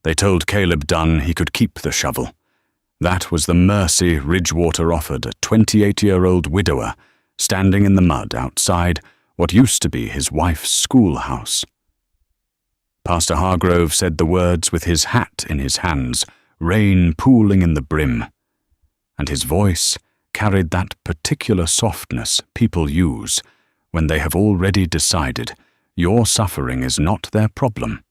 They told Caleb Dunn he could keep the shovel. That was the mercy Ridgewater offered a 28-year-old widower standing in the mud outside what used to be his wife's schoolhouse. Pastor Hargrove said the words with his hat in his hands, rain pooling in the brim, and his voice carried that particular softness people use when they have already decided your suffering is not their problem.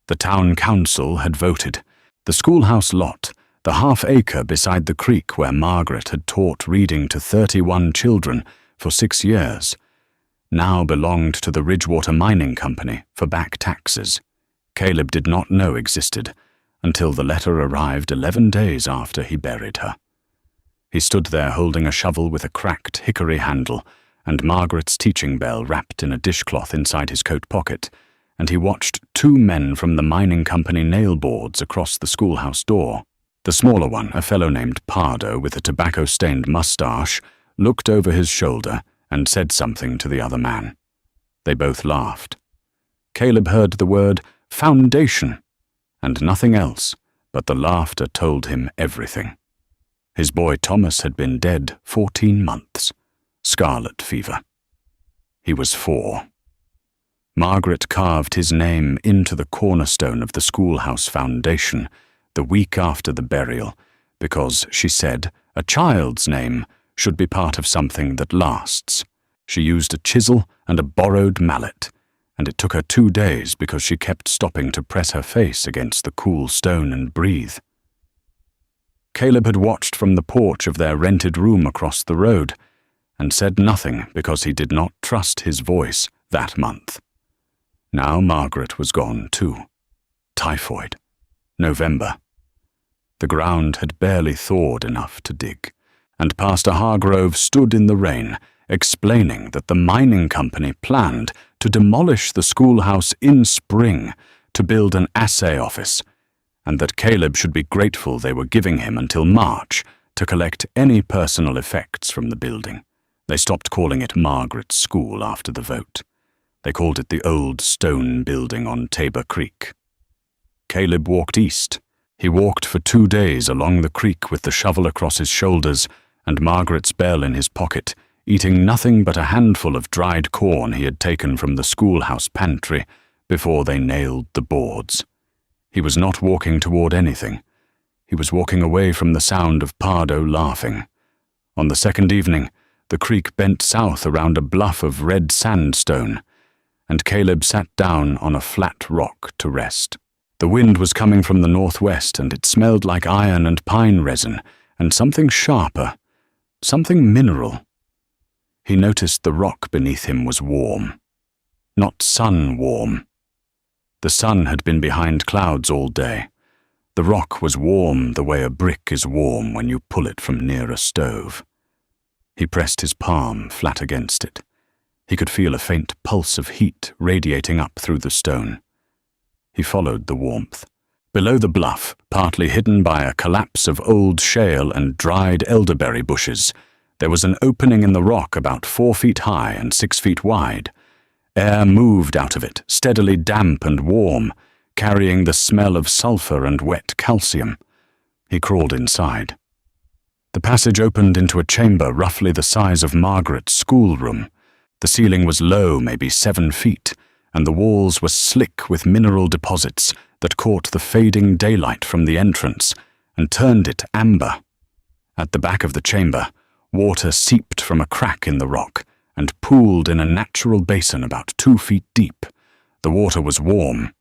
The town council had voted. The schoolhouse lot, the half-acre beside the creek where Margaret had taught reading to 31 children for 6 years, now belonged to the Ridgewater Mining Company for back taxes. Caleb did not know existed until the letter arrived 11 days after he buried her. He stood there holding a shovel with a cracked hickory handle and Margaret's teaching bell wrapped in a dishcloth inside his coat pocket, and he watched 2 men from the mining company nail boards across the schoolhouse door. The smaller one, a fellow named Pardo with a tobacco-stained mustache, looked over his shoulder and said something to the other man. They both laughed. Caleb heard the word foundation, and nothing else, but the laughter told him everything. His boy Thomas had been dead 14 months. Scarlet fever. He was 4. Margaret carved his name into the cornerstone of the schoolhouse foundation the week after the burial because, she said, a child's name should be part of something that lasts. She used a chisel and a borrowed mallet, and it took her 2 days because she kept stopping to press her face against the cool stone and breathe. Caleb had watched from the porch of their rented room across the road and said nothing because he did not trust his voice that month. Now Margaret was gone too. Typhoid. November. The ground had barely thawed enough to dig, and Pastor Hargrove stood in the rain, explaining that the mining company planned to demolish the schoolhouse in spring to build an assay office, and that Caleb should be grateful they were giving him until March to collect any personal effects from the building. They stopped calling it Margaret's School after the vote. They called it the old stone building on Tabor Creek. Caleb walked east. He walked for 2 days along the creek with the shovel across his shoulders and Margaret's bell in his pocket, eating nothing but a handful of dried corn he had taken from the schoolhouse pantry before they nailed the boards. He was not walking toward anything. He was walking away from the sound of Pardo laughing. On the second evening, the creek bent south around a bluff of red sandstone, and Caleb sat down on a flat rock to rest. The wind was coming from the northwest, and it smelled like iron and pine resin, and something sharper, something mineral. He noticed the rock beneath him was warm. Not sun-warm. The sun had been behind clouds all day. The rock was warm the way a brick is warm when you pull it from near a stove. He pressed his palm flat against it. He could feel a faint pulse of heat radiating up through the stone. He followed the warmth. Below the bluff, partly hidden by a collapse of old shale and dried elderberry bushes, there was an opening in the rock about 4 feet high and 6 feet wide. Air moved out of it, steadily damp and warm, carrying the smell of sulfur and wet calcium. He crawled inside. The passage opened into a chamber roughly the size of Margaret's schoolroom. The ceiling was low, maybe 7 feet, and the walls were slick with mineral deposits that caught the fading daylight from the entrance and turned it amber. At the back of the chamber, water seeped from a crack in the rock and pooled in a natural basin about 2 feet deep. The water was warm.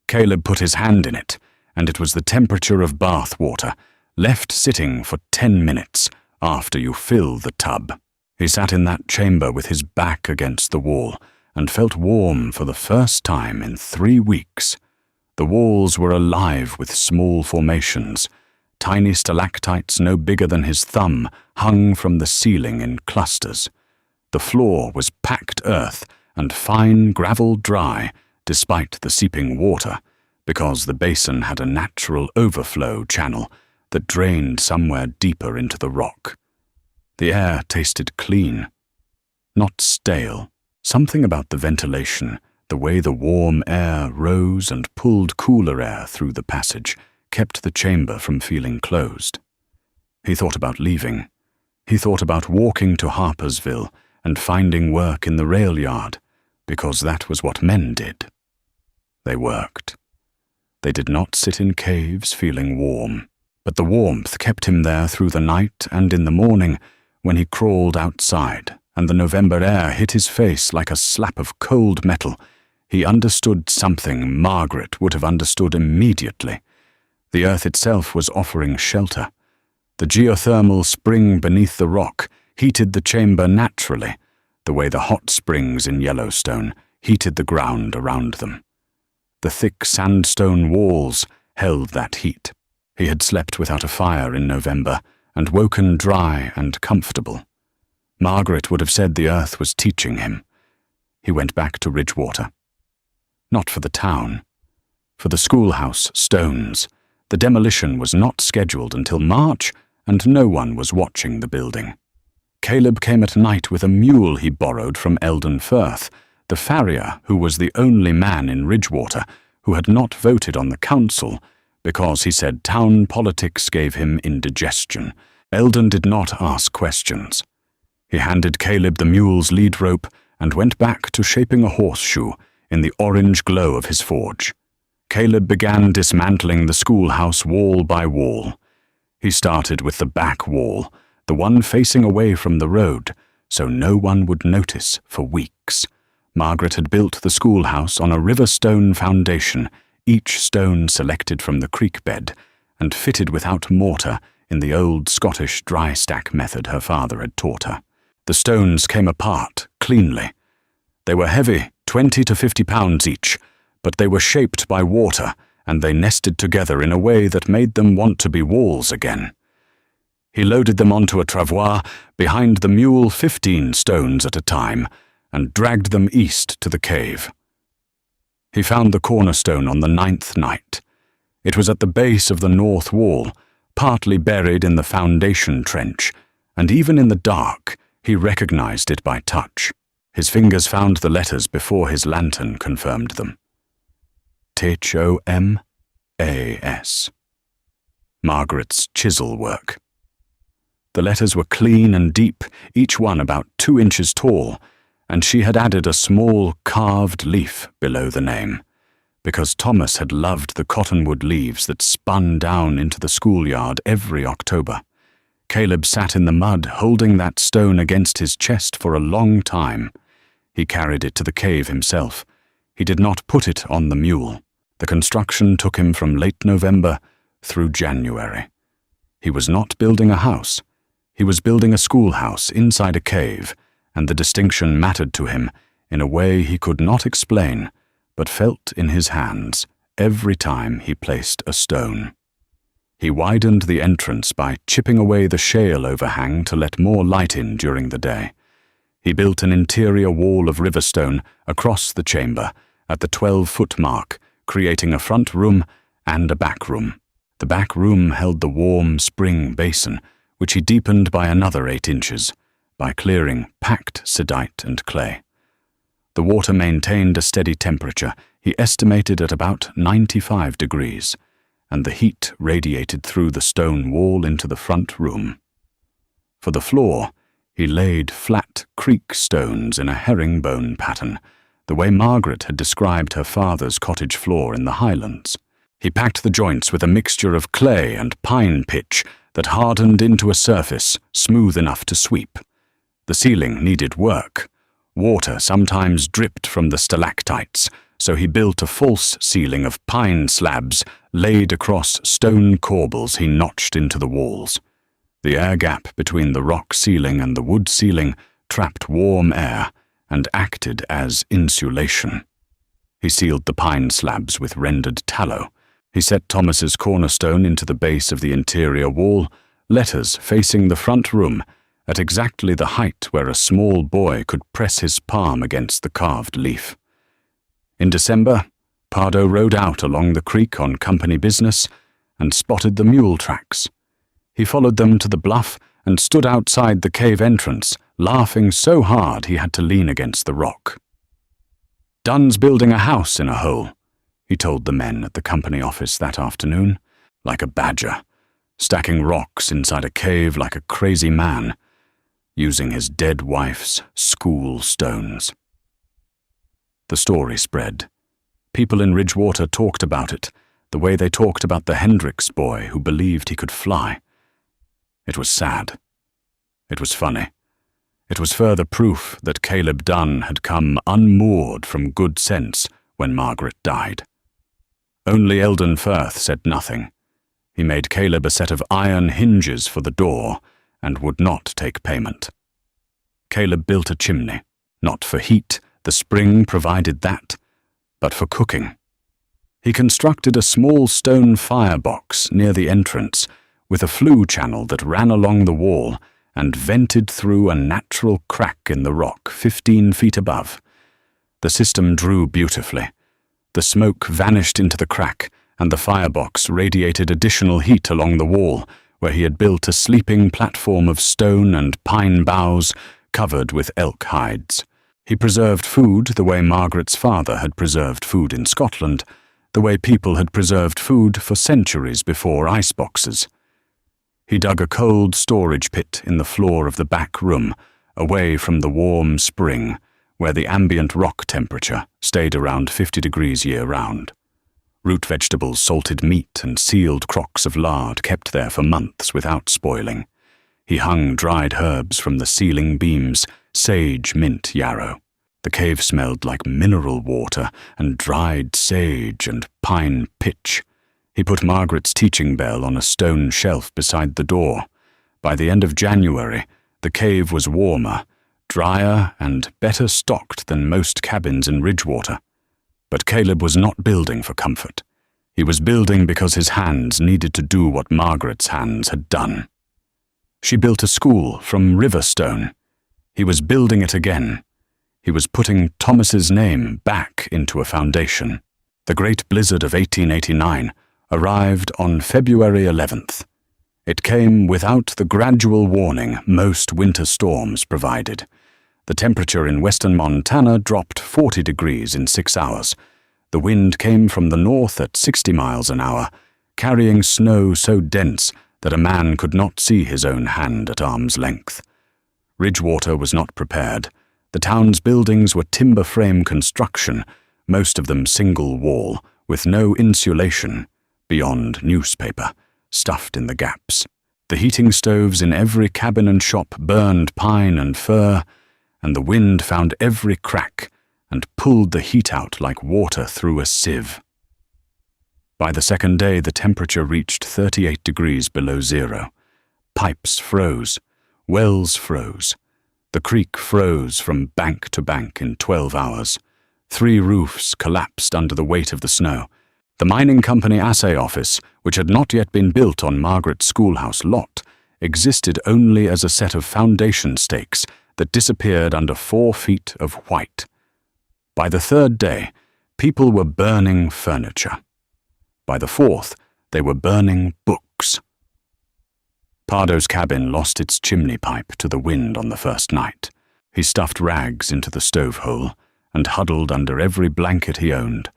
Caleb put his hand in it, and it was the temperature of bath water, left sitting for 10 minutes after you fill the tub. He sat in that chamber with his back against the wall and felt warm for the first time in 3 weeks. The walls were alive with small formations. Tiny stalactites no bigger than his thumb hung from the ceiling in clusters. The floor was packed earth and fine gravel dry, despite the seeping water, because the basin had a natural overflow channel that drained somewhere deeper into the rock. The air tasted clean, not stale. Something about the ventilation The way the warm air rose and pulled cooler air through the passage kept the chamber from feeling closed. He thought about leaving. He thought about walking to Harpersville and finding work in the rail yard, because that was what men did. They worked. They did not sit in caves feeling warm, but the warmth kept him there through the night, and in the morning, when he crawled outside and the November air hit his face like a slap of cold metal, he understood something Margaret would have understood immediately. The earth itself was offering shelter. The geothermal spring beneath the rock heated the chamber naturally, the way the hot springs in Yellowstone heated the ground around them. The thick sandstone walls held that heat. He had slept without a fire in November and woken dry and comfortable. Margaret would have said the earth was teaching him. He went back to Ridgewater. Not for the town. For the schoolhouse stones. The demolition was not scheduled until March, and no one was watching the building. Caleb came at night with a mule he borrowed from Eldon Firth, the farrier who was the only man in Ridgewater who had not voted on the council because he said town politics gave him indigestion. Eldon did not ask questions. He handed Caleb the mule's lead rope and went back to shaping a horseshoe in the orange glow of his forge. Caleb began dismantling the schoolhouse wall by wall. He started with the back wall, the one facing away from the road, so no one would notice for weeks. Margaret had built the schoolhouse on a river stone foundation, each stone selected from the creek bed, and fitted without mortar in the old Scottish dry stack method her father had taught her. The stones came apart cleanly. They were heavy, 20 to 50 pounds each, but they were shaped by water, and they nested together in a way that made them want to be walls again. He loaded them onto a travois behind the mule 15 stones at a time, and dragged them east to the cave. He found the cornerstone on the 9th night. It was at the base of the north wall, partly buried in the foundation trench, and even in the dark, he recognized it by touch. His fingers found the letters before his lantern confirmed them. Thomas. Margaret's chisel work. The letters were clean and deep, each one about 2 inches tall, and she had added a small carved leaf below the name, because Thomas had loved the cottonwood leaves that spun down into the schoolyard every October. Caleb sat in the mud holding that stone against his chest for a long time. He carried it to the cave himself. He did not put it on the mule. The construction took him from late November through January. He was not building a house. He was building a schoolhouse inside a cave, and the distinction mattered to him in a way he could not explain, but felt in his hands every time he placed a stone. He widened the entrance by chipping away the shale overhang to let more light in during the day. He built an interior wall of riverstone across the chamber at the 12-foot mark, creating a front room and a back room. The back room held the warm spring basin, which he deepened by another 8 inches, by clearing packed sedite and clay. The water maintained a steady temperature, he estimated at about 95 degrees, and the heat radiated through the stone wall into the front room. For the floor, he laid flat creek stones in a herringbone pattern, the way Margaret had described her father's cottage floor in the Highlands. He packed the joints with a mixture of clay and pine pitch that hardened into a surface smooth enough to sweep. The ceiling needed work. Water sometimes dripped from the stalactites, so he built a false ceiling of pine slabs laid across stone corbels he notched into the walls. The air gap between the rock ceiling and the wood ceiling trapped warm air and acted as insulation. He sealed the pine slabs with rendered tallow. He set Thomas's cornerstone into the base of the interior wall, letters facing the front room, at exactly the height where a small boy could press his palm against the carved leaf. In December, Pardo rode out along the creek on company business and spotted the mule tracks. He followed them to the bluff and stood outside the cave entrance, laughing so hard he had to lean against the rock. "Dunn's building a house in a hole," he told the men at the company office that afternoon, like a badger, stacking rocks inside a cave like a crazy man, using his dead wife's school stones. The story spread. People in Ridgewater talked about it, the way they talked about the Hendricks boy who believed he could fly. It was sad. It was funny. It was further proof that Caleb Dunn had come unmoored from good sense when Margaret died. Only Eldon Firth said nothing. He made Caleb a set of iron hinges for the door and would not take payment. Caleb built a chimney, not for heat, the spring provided that, but for cooking. He constructed a small stone firebox near the entrance with a flue channel that ran along the wall and vented through a natural crack in the rock 15 feet above. The system drew beautifully. The smoke vanished into the crack, and the firebox radiated additional heat along the wall, where he had built a sleeping platform of stone and pine boughs covered with elk hides. He preserved food the way Margaret's father had preserved food in Scotland, the way people had preserved food for centuries before iceboxes. He dug a cold storage pit in the floor of the back room, away from the warm spring, where the ambient rock temperature stayed around 50 degrees year-round. Root vegetables, salted meat, and sealed crocks of lard kept there for months without spoiling. He hung dried herbs from the ceiling beams, sage, mint, yarrow. The cave smelled like mineral water and dried sage and pine pitch. He put Margaret's teaching bell on a stone shelf beside the door. By the end of January, the cave was warmer, drier, and better stocked than most cabins in Ridgewater. But Caleb was not building for comfort. He was building because his hands needed to do what Margaret's hands had done. She built a school from river stone. He was building it again. He was putting Thomas's name back into a foundation. The great blizzard of 1889 arrived on February 11th. It came without the gradual warning most winter storms provided. The temperature in western Montana dropped 40 degrees in 6 hours. The wind came from the north at 60 miles an hour, carrying snow so dense that a man could not see his own hand at arm's length. Ridgewater was not prepared. The town's buildings were timber frame construction, most of them single wall, with no insulation, beyond newspaper, stuffed in the gaps. The heating stoves in every cabin and shop burned pine and fir, and the wind found every crack and pulled the heat out like water through a sieve. By the second day, the temperature reached 38 degrees below zero. Pipes froze. Wells froze. The creek froze from bank to bank in 12 hours. 3 roofs collapsed under the weight of the snow. The mining company assay office, which had not yet been built on Margaret's schoolhouse lot, existed only as a set of foundation stakes that disappeared under 4 feet of white. By the third day, people were burning furniture. By the fourth, they were burning books. Pardo's cabin lost its chimney pipe to the wind on the first night. He stuffed rags into the stove hole and huddled under every blanket he owned,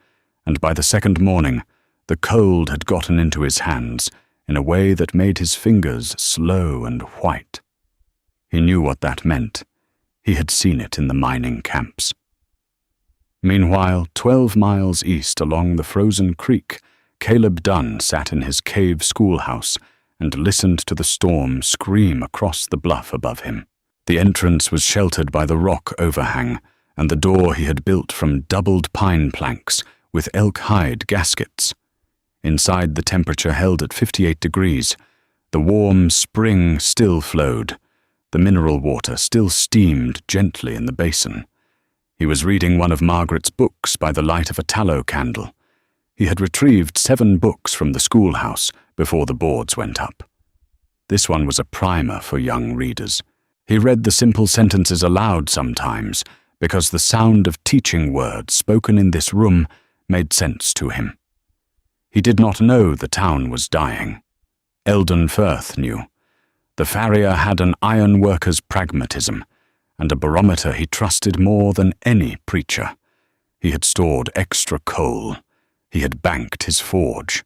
and by the second morning, the cold had gotten into his hands in a way that made his fingers slow and white. He knew what that meant. He had seen it in the mining camps. Meanwhile, 12 miles east along the frozen creek, Caleb Dunn sat in his cave schoolhouse and listened to the storm scream across the bluff above him. The entrance was sheltered by the rock overhang, and the door he had built from doubled pine planks with elk hide gaskets. Inside, the temperature held at 58 degrees. The warm spring still flowed. The mineral water still steamed gently in the basin. He was reading one of Margaret's books by the light of a tallow candle. He had retrieved 7 books from the schoolhouse before the boards went up. This one was a primer for young readers. He read the simple sentences aloud sometimes, because the sound of teaching words spoken in this room made sense to him. He did not know the town was dying. Eldon Firth knew. The farrier had an ironworker's pragmatism, and a barometer he trusted more than any preacher. He had stored extra coal. He had banked his forge.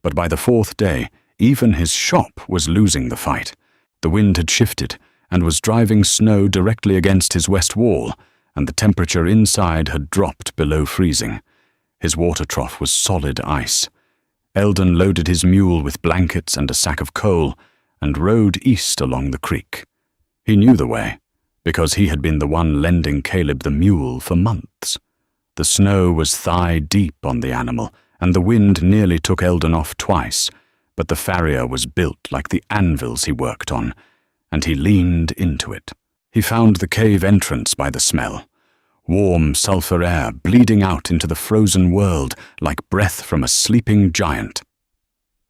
But by the 4th day, even his shop was losing the fight. The wind had shifted and was driving snow directly against his west wall, and the temperature inside had dropped below freezing. His water trough was solid ice. Eldon loaded his mule with blankets and a sack of coal and rode east along the creek. He knew the way, because he had been the one lending Caleb the mule for months. The snow was thigh-deep on the animal, and the wind nearly took Eldon off twice, but the farrier was built like the anvils he worked on, and he leaned into it. He found the cave entrance by the smell. Warm sulphur air bleeding out into the frozen world like breath from a sleeping giant.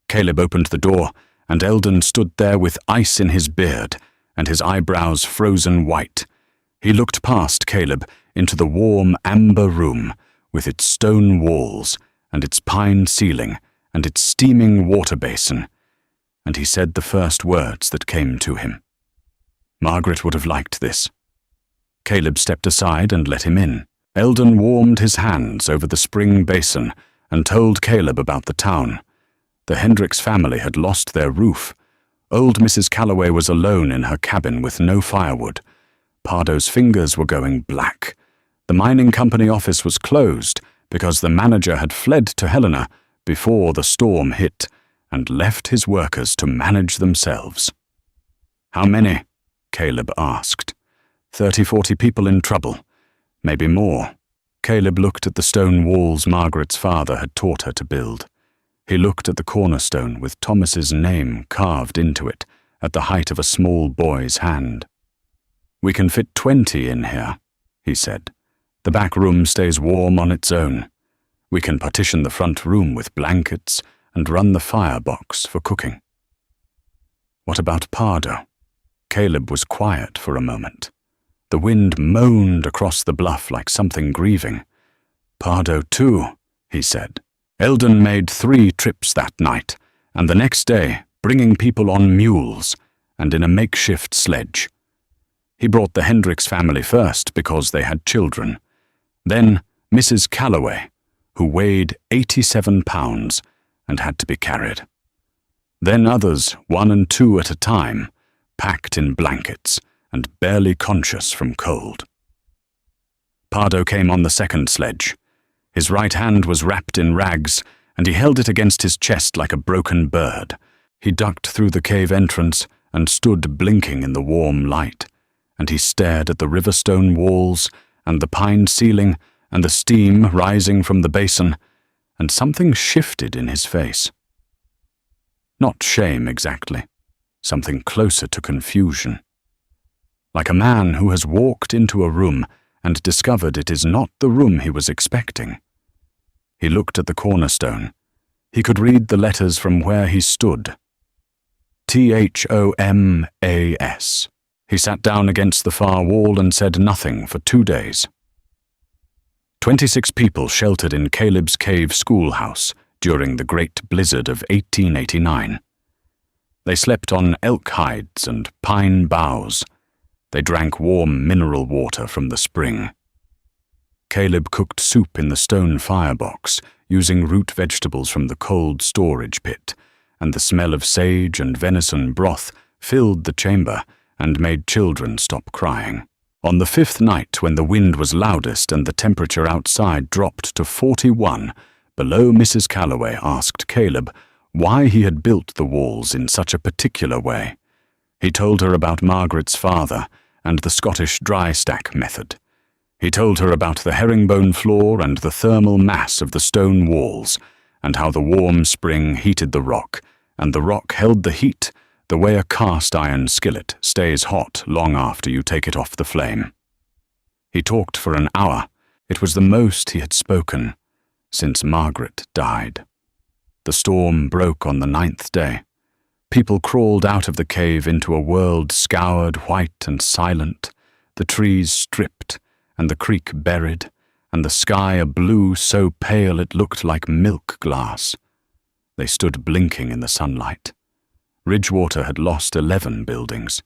Caleb opened the door, and Eldon stood there with ice in his beard and his eyebrows frozen white. He looked past Caleb into the warm amber room with its stone walls and its pine ceiling and its steaming water basin, and he said the first words that came to him. Margaret would have liked this. Caleb stepped aside and let him in. Eldon warmed his hands over the spring basin and told Caleb about the town. The Hendricks family had lost their roof. Old Mrs. Calloway was alone in her cabin with no firewood. Pardo's fingers were going black. The mining company office was closed because the manager had fled to Helena before the storm hit and left his workers to manage themselves. "How many?" Caleb asked. 30-40 people in trouble. Maybe more." Caleb looked at the stone walls Margaret's father had taught her to build. He looked at the cornerstone with Thomas's name carved into it at the height of a small boy's hand. "We can fit 20 in here," he said. "The back room stays warm on its own. We can partition the front room with blankets and run the firebox for cooking." "What about Pardo?" Caleb was quiet for a moment. The wind moaned across the bluff like something grieving. "Pardo too," he said. "Eldon made 3 trips that night, and the next day bringing people on mules and in a makeshift sledge. He brought the Hendricks family first because they had children. Then Mrs. Calloway, who weighed 87 pounds and had to be carried. Then others, 1 and 2 at a time, packed in blankets and barely conscious from cold. Pardo came on the second sledge. His right hand was wrapped in rags, and he held it against his chest like a broken bird. He ducked through the cave entrance and stood blinking in the warm light, and he stared at the river-stone walls and the pine ceiling and the steam rising from the basin, and something shifted in his face. Not shame exactly, something closer to confusion. Like a man who has walked into a room and discovered it is not the room he was expecting. He looked at the cornerstone. He could read the letters from where he stood. THOMAS. He sat down against the far wall and said nothing for 2 days. 26 people sheltered in Caleb's cave schoolhouse during the great blizzard of 1889. They slept on elk hides and pine boughs. They drank warm mineral water from the spring. Caleb cooked soup in the stone firebox, using root vegetables from the cold storage pit, and the smell of sage and venison broth filled the chamber and made children stop crying. On the 5th night, when the wind was loudest and the temperature outside dropped to 41, below, Mrs. Calloway asked Caleb why he had built the walls in such a particular way. He told her about Margaret's father and the Scottish dry stack method. He told her about the herringbone floor and the thermal mass of the stone walls, and how the warm spring heated the rock, and the rock held the heat the way a cast iron skillet stays hot long after you take it off the flame. He talked for an hour. It was the most he had spoken since Margaret died. The storm broke on the 9th day. People crawled out of the cave into a world scoured white and silent, the trees stripped, and the creek buried, and the sky a blue so pale it looked like milk glass. They stood blinking in the sunlight. Ridgewater had lost 11 buildings.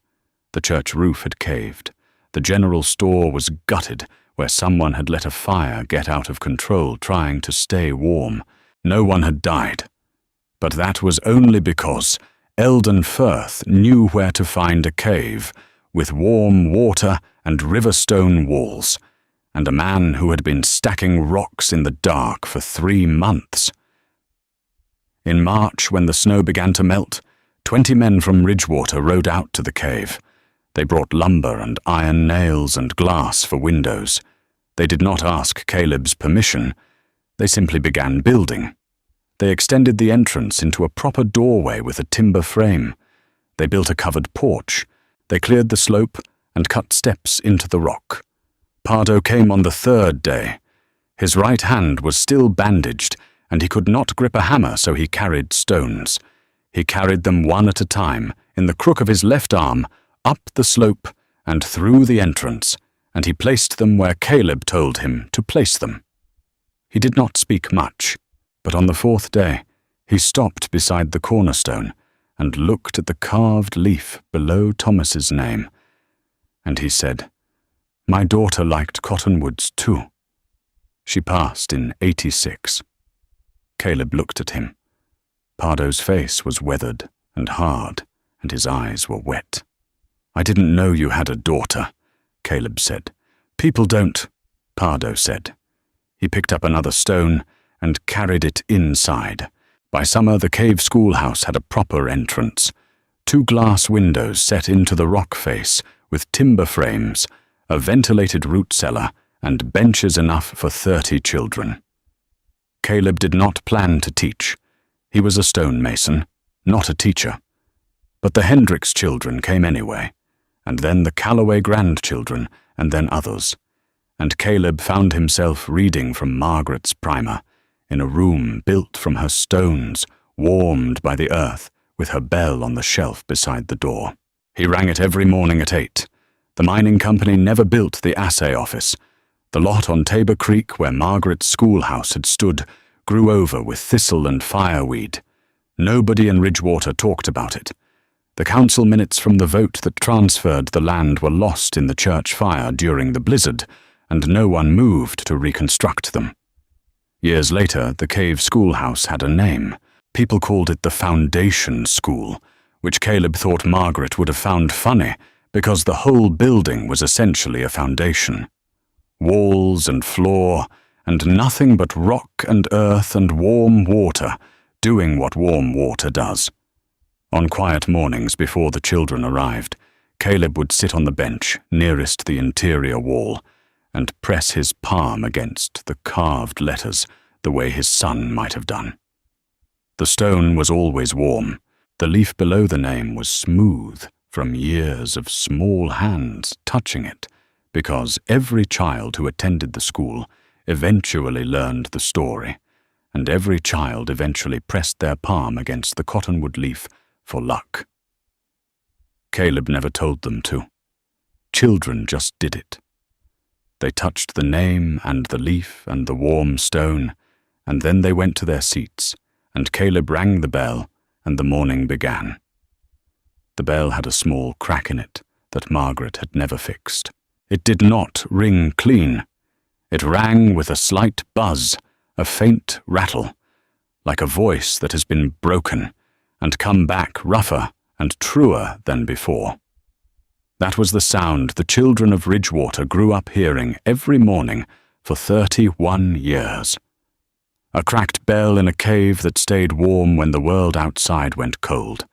The church roof had caved. The general store was gutted where someone had let a fire get out of control trying to stay warm. No one had died. But that was only because Eldon Firth knew where to find a cave with warm water and river stone walls, and a man who had been stacking rocks in the dark for 3 months. In March, when the snow began to melt, 20 men from Ridgewater rode out to the cave. They brought lumber and iron nails and glass for windows. They did not ask Caleb's permission. They simply began building. They extended the entrance into a proper doorway with a timber frame. They built a covered porch. They cleared the slope and cut steps into the rock. Pardo came on the 3rd day. His right hand was still bandaged, and he could not grip a hammer, so he carried stones. He carried them one at a time, in the crook of his left arm, up the slope and through the entrance, and he placed them where Caleb told him to place them. He did not speak much, but on the 4th day he stopped beside the cornerstone and looked at the carved leaf below Thomas's name, and he said, "My daughter liked cottonwoods too. She passed in 86. Caleb looked at him. Pardo's face was weathered and hard, and his eyes were wet. "I didn't know you had a daughter," Caleb said. "People don't," Pardo said. He picked up another stone and carried it inside. By summer, the cave schoolhouse had a proper entrance. 2 glass windows set into the rock face with timber frames, a ventilated root cellar, and benches enough for 30 children. Caleb did not plan to teach. He was a stonemason, not a teacher. But the Hendricks children came anyway, and then the Calloway grandchildren, and then others. And Caleb found himself reading from Margaret's primer, in a room built from her stones, warmed by the earth, with her bell on the shelf beside the door. He rang it every morning at 8. The mining company never built the assay office. The lot on Tabor Creek, where Margaret's schoolhouse had stood, grew over with thistle and fireweed. Nobody in Ridgewater talked about it. The council minutes from the vote that transferred the land were lost in the church fire during the blizzard, and no one moved to reconstruct them. Years later, the cave schoolhouse had a name. People called it the Foundation School, which Caleb thought Margaret would have found funny because the whole building was essentially a foundation. Walls and floor, and nothing but rock and earth and warm water, doing what warm water does. On quiet mornings before the children arrived, Caleb would sit on the bench nearest the interior wall and press his palm against the carved letters the way his son might have done. The stone was always warm. The leaf below the name was smooth from years of small hands touching it, because every child who attended the school eventually learned the story, and every child eventually pressed their palm against the cottonwood leaf for luck. Caleb never told them to. Children just did it. They touched the name and the leaf and the warm stone, and then they went to their seats, and Caleb rang the bell, and the morning began. The bell had a small crack in it that Margaret had never fixed. It did not ring clean. It rang with a slight buzz, a faint rattle, like a voice that has been broken and come back rougher and truer than before. That was the sound the children of Ridgewater grew up hearing every morning for 31 years. A cracked bell in a cave that stayed warm when the world outside went cold.